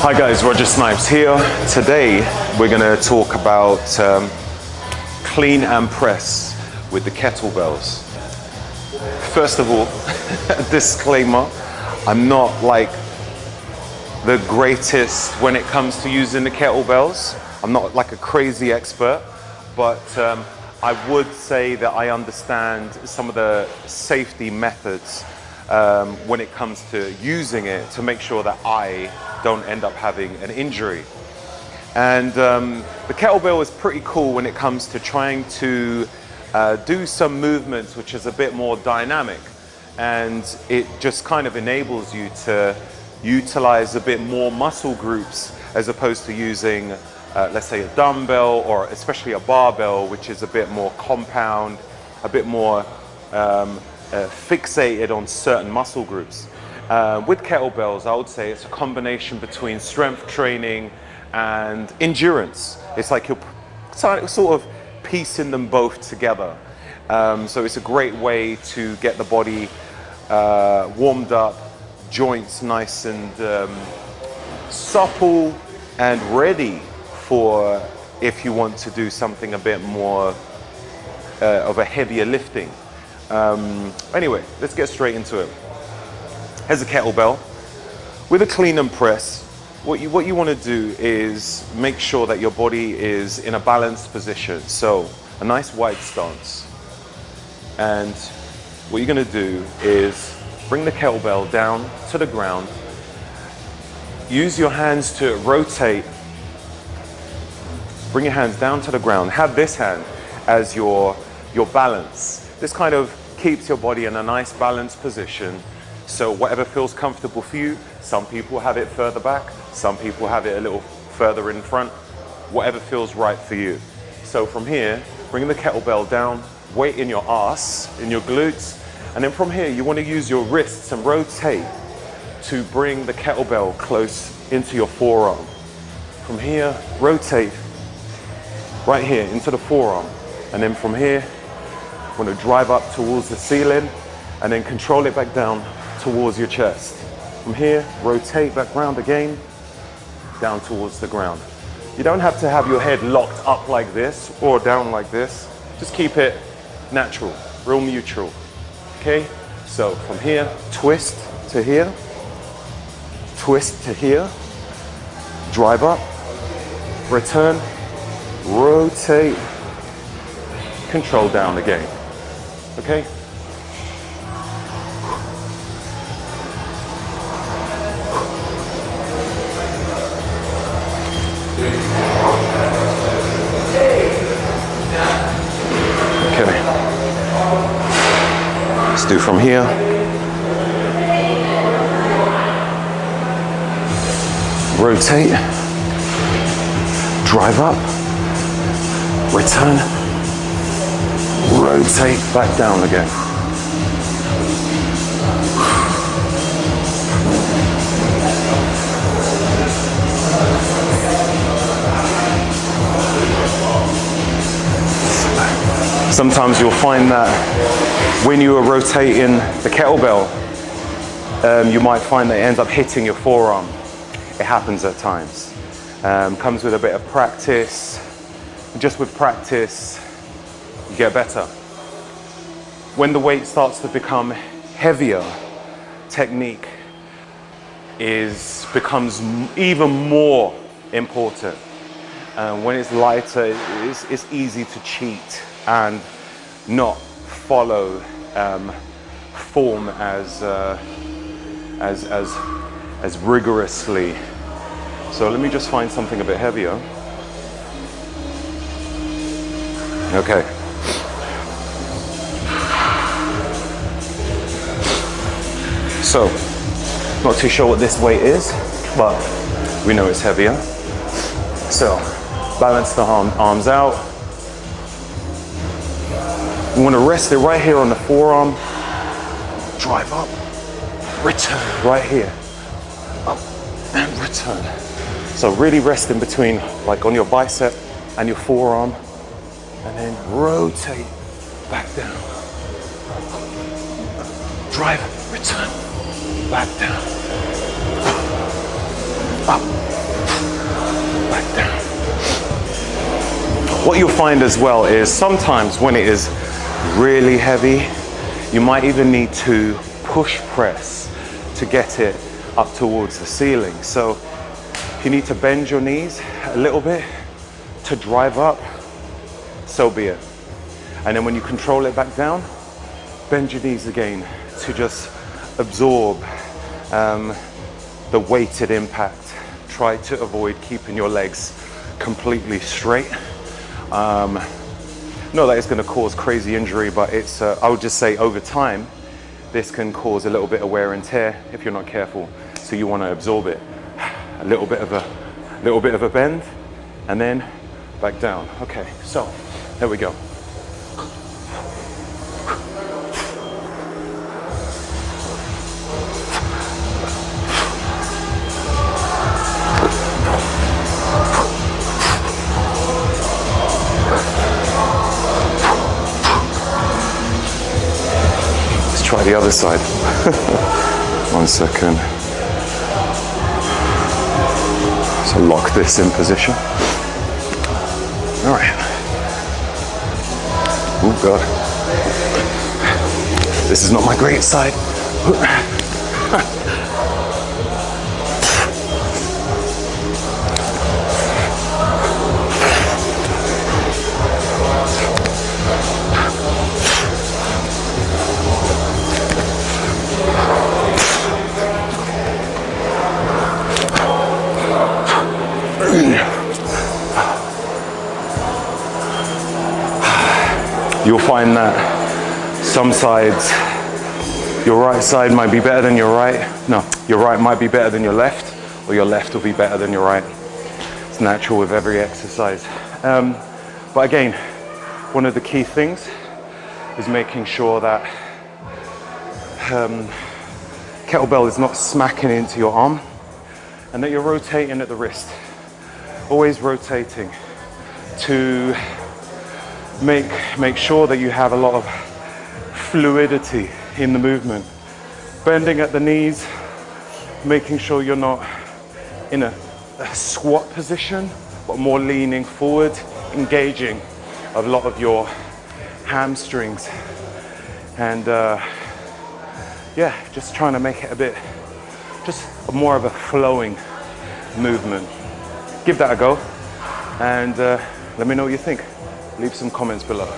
Hi guys, Roger Snipes here. Today we're going to talk about clean and press with the kettlebells. First of all, disclaimer, I'm not like the greatest when it comes to using the kettlebells. I'm not like a crazy expert, but I would say that I understand some of the safety methods when it comes to using it to make sure that I don't end up having an injury. And the kettlebell is pretty cool when it comes to trying to do some movements which is a bit more dynamic, and it just kind of enables you to utilize a bit more muscle groups as opposed to using let's say a dumbbell or especially a barbell, which is a bit more compound, a bit more fixated on certain muscle groups. With kettlebells, I would say it's a combination between strength training and endurance. It's like you're sort of piecing them both together. So it's a great way to get the body warmed up, joints nice and supple and ready for if you want to do something a bit more of a heavier lifting. Anyway, let's get straight into it. Here's a kettlebell. With a clean and press, what you want to do is make sure that your body is in a balanced position. So a nice wide stance. And what you're going to do is bring the kettlebell down to the ground. Use your hands to rotate. Bring your hands down to the ground. Have this hand as your balance. This kind of keeps your body in a nice balanced position. So whatever feels comfortable for you. Some people have it further back, some people have it a little further in front, whatever feels right for you. So from here, bring the kettlebell down, weight in your ass, in your glutes, and then from here you want to use your wrists and rotate to bring the kettlebell close into your forearm. From here, rotate right here into the forearm, and then from here, want to drive up towards the ceiling and then control it back down towards your chest. From here, rotate back round again, down towards the ground. You don't have to have your head locked up like this or down like this. Just keep it natural, real neutral. Okay? So from here, twist to here, twist to here, drive up, return, rotate, control down again. Okay? Okay. Let's do from here. Rotate. Drive up. Return. Rotate back down again. Sometimes you'll find that when you are rotating the kettlebell, you might find that it ends up hitting your forearm. It happens at times. Comes with a bit of practice. Just with practice, you get better. When the weight starts to become heavier, technique becomes even more important. When it's lighter, it's easy to cheat and not follow form as rigorously. So let me just find something a bit heavier. Okay. So, not too sure what this weight is, but we know it's heavier. So, balance the arms out. You want to rest it right here on the forearm. Drive up, return right here. Up and return. So really rest in between, like on your bicep and your forearm. And then rotate back down. Drive, return, back down. Up, back down. What you'll find as well is sometimes when it is really heavy, you might even need to push press to get it up towards the ceiling. So if you need to bend your knees a little bit to drive up, so be it. And then when you control it back down, bend your knees again to just absorb the weighted impact. Try to avoid keeping your legs completely straight. Not that it's going to cause crazy injury, but it's, I would just say over time, this can cause a little bit of wear and tear if you're not careful. So you want to absorb it. A little bit of a bend, and then back down. Okay, so there we go. Try the other side. 1 second. So lock this in position. All right. Oh God. This is not my great side. You'll find that some sides, your right side might be better than your right. No, your right might be better than your left, or your left will be better than your right. It's natural with every exercise. But again, one of the key things is making sure that kettlebell is not smacking into your arm and that you're rotating at the wrist. Always rotating to make sure that you have a lot of fluidity in the movement. Bending at the knees, making sure you're not in a squat position, but more leaning forward, engaging a lot of your hamstrings. And yeah, just trying to make it a bit, just more of a flowing movement. Give that a go, and let me know what you think. Leave some comments below.